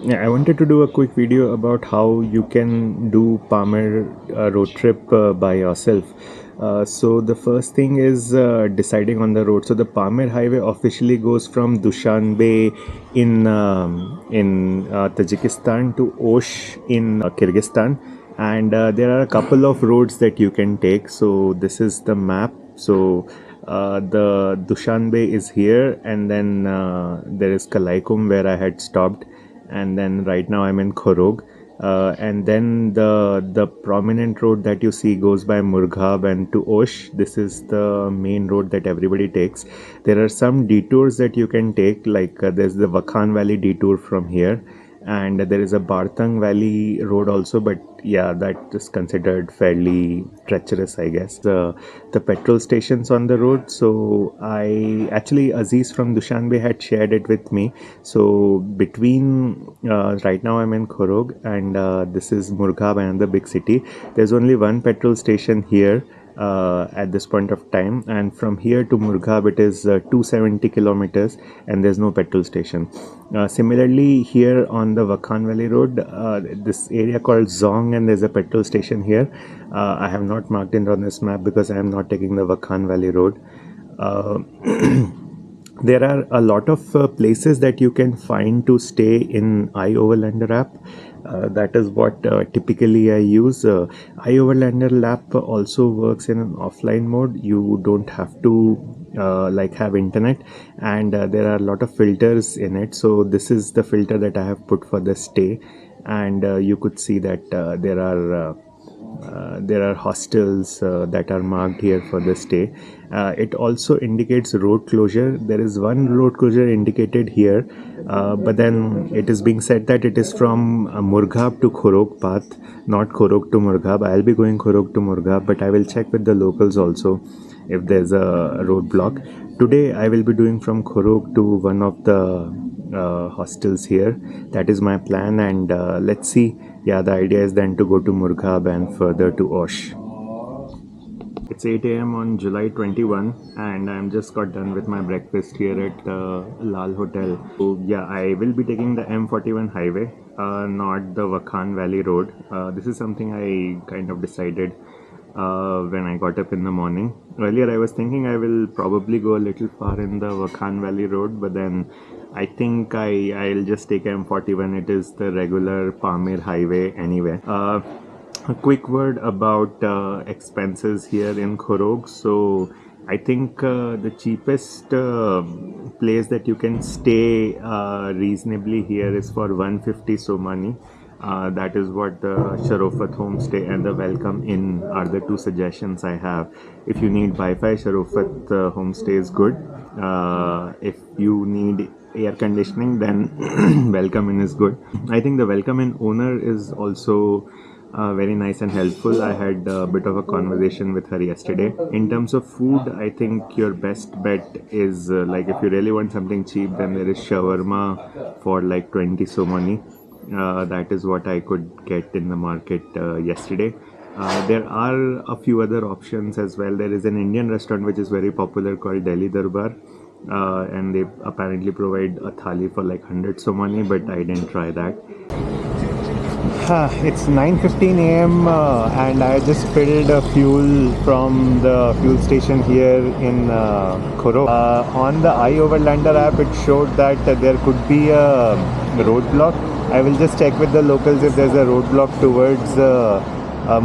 Yeah, I wanted to do a quick video about how you can do Pamir road trip by yourself. So the first thing is deciding on the road. So the Pamir highway officially goes from Dushanbe in Tajikistan to Osh in Kyrgyzstan, and there are a couple of roads that you can take. So this is the map. So the Dushanbe is here, and then there is Kalaikum where I had stopped, and then right now I'm in Khorog. And then the prominent road that you see goes by Murghab and to Osh. This is the main road that everybody takes. There are some detours that you can take, like there's the Wakhan Valley detour from here, and there is a Bartang Valley road also, but yeah, that is considered fairly treacherous, I guess. The petrol stations on the road. So I actually, Aziz from Dushanbe had shared it with me. So between right now I'm in Khorog, and this is Murghab, another big city. There's only one petrol station here at this point of time, and from here to Murghab it is 270 kilometers, and there's no petrol station. Similarly, here on the Wakhan Valley Road, this area called Zong, and there's a petrol station here. I have not marked it on this map because I am not taking the Wakhan Valley Road. Uh, there are a lot of places that you can find to stay in iOverlander app. That is what typically I use. iOverlander app also works in an offline mode. You don't have to like have internet, and there are a lot of filters in it. So this is the filter that I have put for the stay, and you could see that there are hostels that are marked here for the stay. It also indicates road closure. There is one road closure indicated here, but then it is being said that it is from Murghab to Khorog path, not Khorog to Murghab. I'll be going Khorog to Murghab, but I will check with the locals also if there's a roadblock. Today I will be doing from Khorog to one of the hostels here. That is my plan, and let's see. Yeah, the idea is then to go to Murghab and further to Osh. It's 8 a.m. on July 21, and I'm just got done with my breakfast here at Lal Hotel. So yeah, I will be taking the M41 highway, not the Wakhan Valley Road. This is something I kind of decided when I got up in the morning. Earlier I was thinking I will probably go a little far in the Wakhan Valley Road, but then I think I'll just take M41. It is the regular Pamir highway anyway. A quick word about expenses here in Khorog. So I think the cheapest place that you can stay reasonably here is for 150 Somani. That is what the Sharofat homestay and the Welcome Inn are the two suggestions I have. If you need Wi-Fi, Sharofat homestay is good. If you need air conditioning, then Welcome Inn is good. I think the Welcome Inn owner is also very nice and helpful. I had a bit of a conversation with her yesterday. In terms of food, I think your best bet is like if you really want something cheap, then there is shawarma for like 20 somani. That is what I could get in the market yesterday. There are a few other options as well. There is an Indian restaurant which is very popular called Delhi Darbar, and they apparently provide a thali for like 100 somani, but I didn't try that. It's 9:15 a.m. And I just filled fuel from the fuel station here in Khorog. On the iOverlander app, it showed that there could be a roadblock. I will just check with the locals if there's a roadblock towards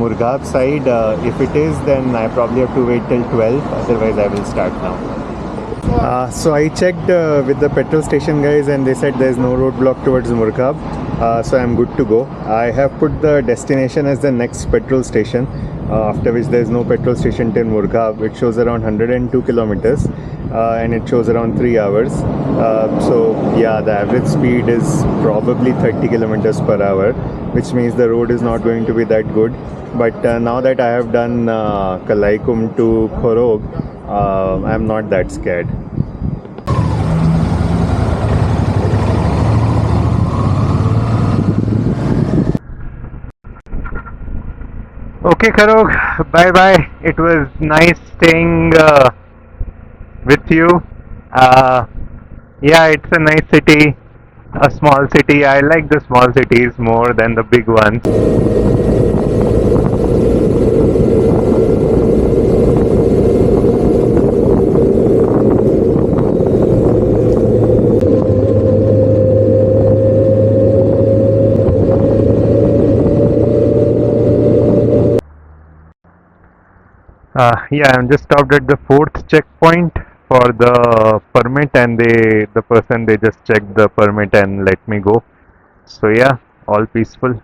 Murghab side. If it is, then I probably have to wait till 12. Otherwise, I will start now. So I checked with the petrol station guys, and they said there's no roadblock towards Murghab. So I'm good to go. I have put the destination as the next petrol station, after which there's no petrol station till Murghab. It shows around 102 kilometers, and it shows around 3 hours. So yeah, the average speed is probably 30 kilometers per hour, which means the road is not going to be that good. But now that I have done Kalaikum to Khorog, I'm not that scared. Okay, Khorog, bye bye. It was nice staying with you. Yeah, it's a nice city. a small city. I like the small cities more than the big ones. Yeah, I'm just stopped at the fourth checkpoint for the permit, and the person, they just checked the permit and let me go. So yeah, all peaceful.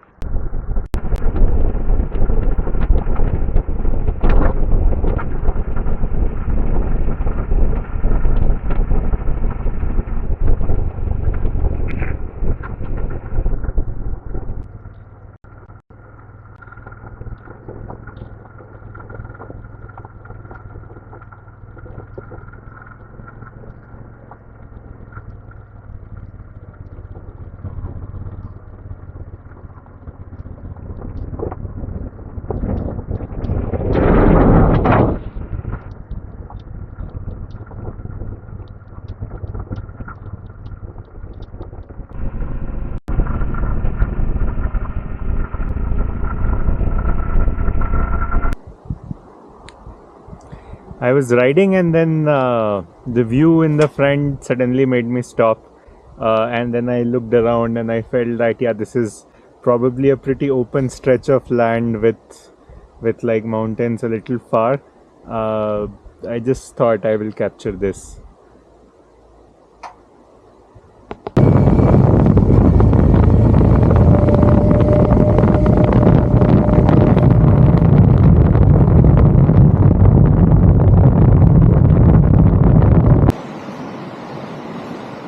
I was riding, and then the view in the front suddenly made me stop. And then I looked around and I felt that, yeah, this is probably a pretty open stretch of land with like mountains a little far. Uh, I just thought I will capture this.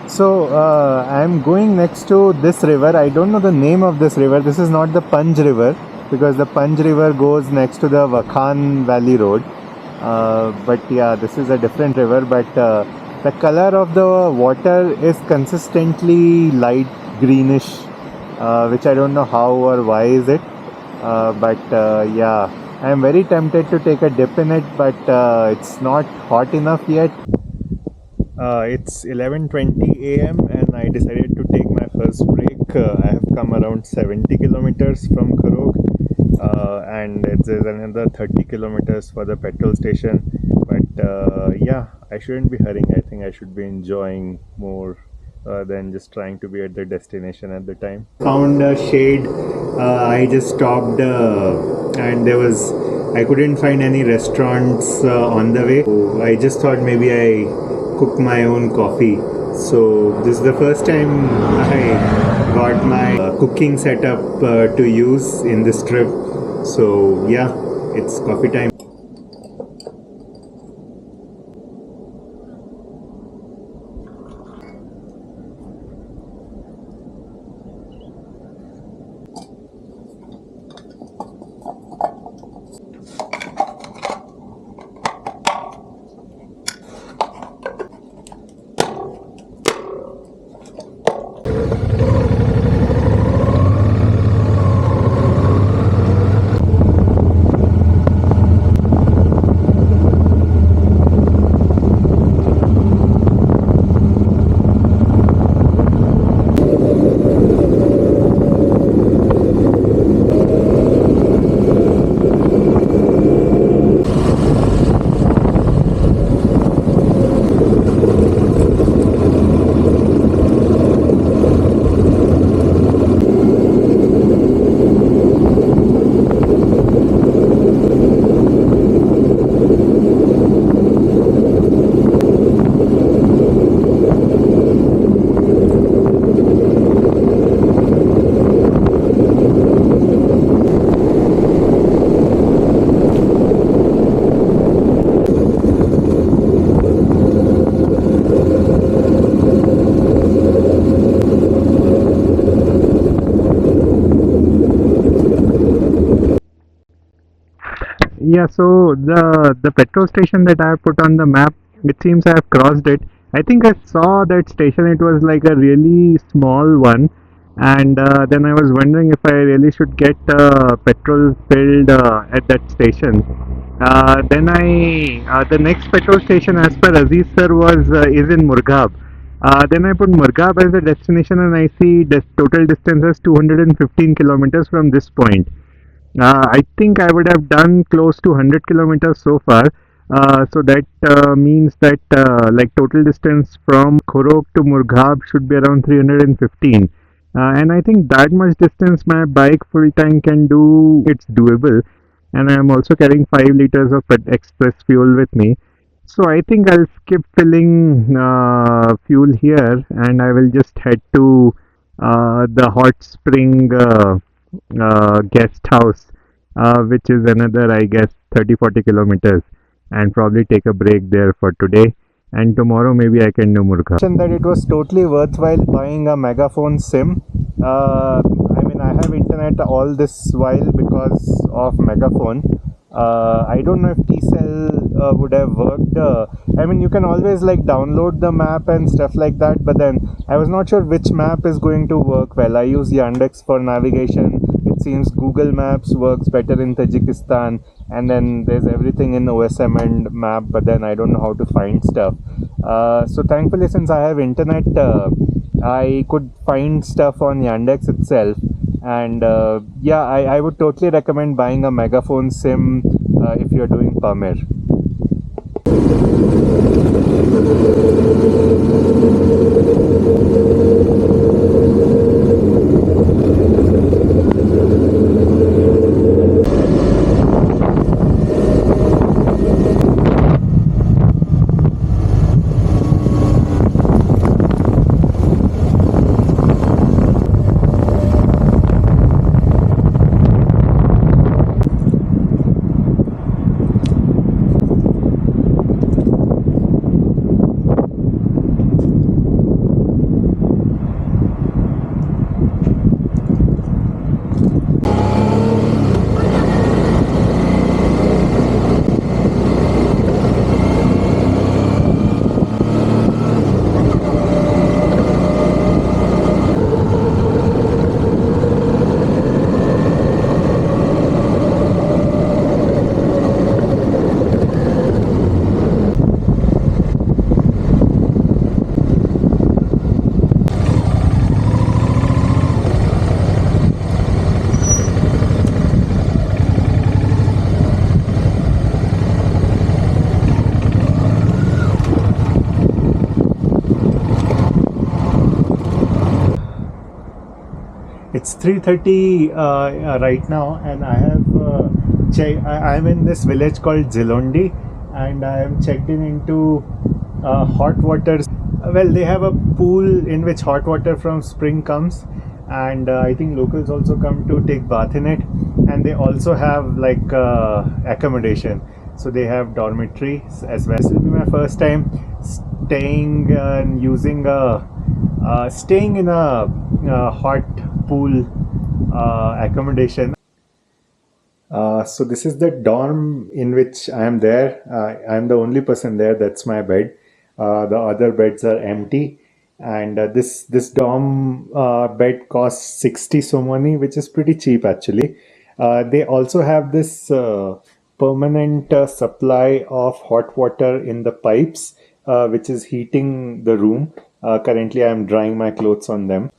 So I'm going next to this river. I don't know the name of this river. This is not the Panj River, because the Panj River goes next to the Wakhan Valley Road. But yeah, this is a different river. But the color of the water is consistently light greenish, which I don't know how or why is it. But yeah, I'm very tempted to take a dip in it, but it's not hot enough yet. It's 11:20 a.m. and I decided to take my first break. I have come around 70 kilometers from Khorog, and there's another 30 kilometers for the petrol station. But yeah, I shouldn't be hurrying. I think I should be enjoying more than just trying to be at the destination at the time. Found a shade. I just stopped, and I couldn't find any restaurants on the way. So I just thought maybe I cook my own coffee. So this is the first time I got my cooking setup to use in this trip. So yeah, it's coffee time. Yeah, so the petrol station that I have put on the map, it seems I have crossed it. I think I saw that station. It was like a really small one, and then I was wondering if I really should get petrol filled at that station. Then the next petrol station, as per Aziz sir, was is in Murghab, Then I put Murghab as a destination and I see total distance as 215 kilometers from this point. I think I would have done close to 100 kilometers so far. So that means that like total distance from Khorog to Murghab should be around 315. And I think that much distance my bike full tank can do, it's doable. And I'm also carrying 5 liters of express fuel with me. So I think I'll skip filling fuel here and I will just head to the hot spring guest house, which is another, I guess, 30-40 kilometers, and probably take a break there for today. And tomorrow maybe I can do Murgha. That it was totally worthwhile buying a megaphone SIM. I mean, I have internet all this while because of megaphone. I don't know if T-Cell would have worked. I mean, you can always like download the map and stuff like that, but then I was not sure which map is going to work well. I use Yandex for navigation. It seems Google Maps works better in Tajikistan, and then there's everything in OSM and map, but then I don't know how to find stuff. So thankfully, since I have internet, I could find stuff on Yandex itself. And yeah, I would totally recommend buying a megaphone SIM if you're doing Pamir. It's 3:30 right now, and I have I'm in this village called Zilondi, and I am checked in into hot water. Well, they have a pool in which hot water from spring comes, and I think locals also come to take bath in it, and they also have like accommodation. So they have dormitories as well. This will be my first time staying and using a staying in a hot pool accommodation. So this is the dorm in which I am there. I am the only person there. That's my bed. The other beds are empty, and this dorm bed costs 60 somoni, which is pretty cheap actually. They also have this permanent supply of hot water in the pipes, which is heating the room. Currently, I am drying my clothes on them.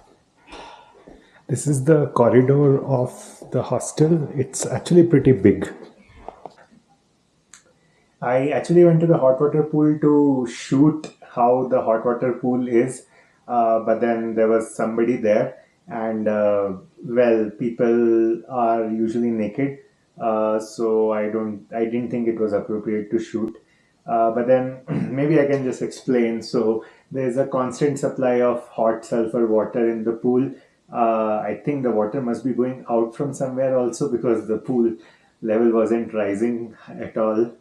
This is the corridor of the hostel. It's actually pretty big. I actually went to the hot water pool to shoot how the hot water pool is, but then there was somebody there, and well, people are usually naked, so I didn't think it was appropriate to shoot. But then maybe I can just explain. So there's a constant supply of hot sulfur water in the pool. I think the water must be going out from somewhere also because the pool level wasn't rising at all,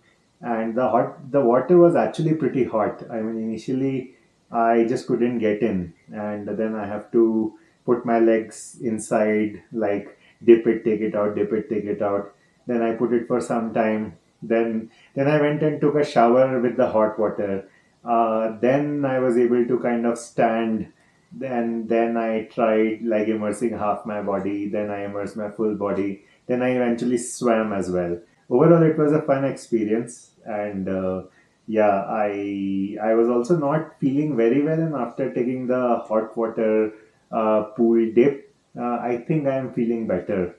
and the water was actually pretty hot. I mean, initially I just couldn't get in, and then I have to put my legs inside, like dip it, take it out, dip it, take it out. Then I put it for some time. Then I went and took a shower with the hot water. Then I was able to kind of stand. Then I tried like immersing half my body. Then I immersed my full body. Then I eventually swam as well. Overall, it was a fun experience, and Yeah, I was also not feeling very well, and after taking the hot water pool dip, I think I am feeling better.